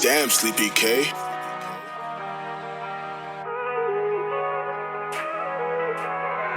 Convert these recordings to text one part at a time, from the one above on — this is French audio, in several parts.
Damn, Sleepy K.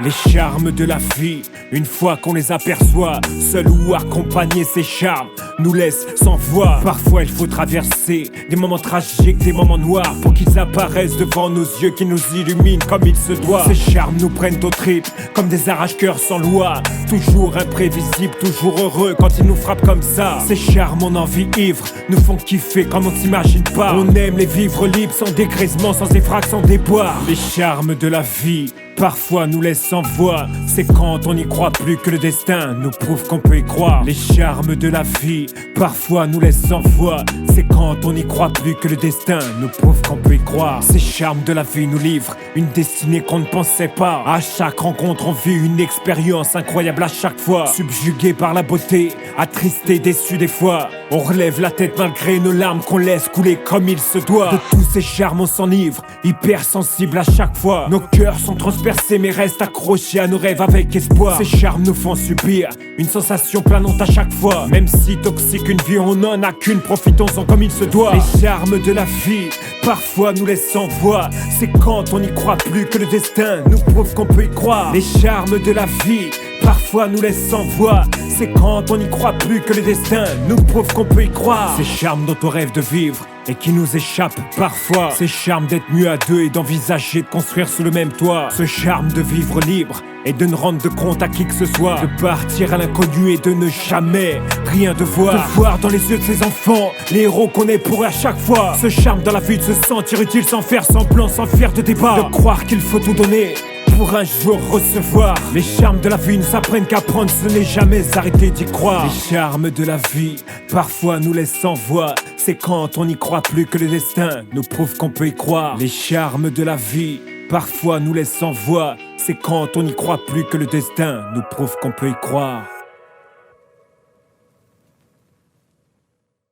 Les charmes de la vie, une fois qu'on les aperçoit, seul ou accompagné, ces charmes nous laissent sans voix. Parfois il faut traverser des moments tragiques, des moments noirs, pour qu'ils apparaissent devant nos yeux, qui nous illuminent comme il se doit. Ces charmes nous prennent aux tripes, comme des arrache-cœurs sans loi, toujours imprévisibles, toujours heureux quand ils nous frappent comme ça. Ces charmes en envie ivre, nous font kiffer comme on s'imagine pas. On aime les vivre libres, sans dégraissement, sans effraction, sans déboire. Les charmes de la vie parfois nous laisse sans voix, c'est quand on n'y croit plus que le destin nous prouve qu'on peut y croire. Les charmes de la vie, parfois nous laisse sans voix, c'est quand on n'y croit plus que le destin nous prouve qu'on peut y croire. Ces charmes de la vie nous livrent une destinée qu'on ne pensait pas. À chaque rencontre on vit une expérience incroyable à chaque fois. Subjugué par la beauté, attristé, déçu des fois, on relève la tête malgré nos larmes qu'on laisse couler comme il se doit. De tous ces charmes on s'enivre, hypersensible à chaque fois. Nos cœurs sont transpercés mais restent accrochés à nos rêves avec espoir. Ces charmes nous font subir une sensation planante à chaque fois. Même si toxique une vie, on n'en a qu'une, profitons-en comme il se doit. Les charmes de la vie, parfois nous laissent sans voix, c'est quand on n'y croit plus que le destin nous prouve qu'on peut y croire. Les charmes de la vie, parfois nous laissent sans voix, c'est quand on n'y croit plus que le destin nous prouve qu'on peut y croire. Ces charmes dont on rêve de vivre et qui nous échappent parfois. Ces charmes d'être mieux à deux et d'envisager de construire sous le même toit. Ce charme de vivre libre et de ne rendre de compte à qui que ce soit. De partir à l'inconnu et de ne jamais rien devoir. De voir dans les yeux de ses enfants les héros qu'on est pour eux à chaque fois. Ce charme dans la vie de se sentir utile sans faire semblant, sans faire de débat. De croire qu'il faut tout donner pour un jour recevoir. Les charmes de la vie ne s'apprennent qu'à prendre, ce n'est jamais arrêter d'y croire. Les charmes de la vie, parfois nous laissent sans voix, c'est quand on n'y croit plus que le destin nous prouve qu'on peut y croire. Les charmes de la vie, parfois nous laissent sans voix, c'est quand on n'y croit plus que le destin nous prouve qu'on peut y croire.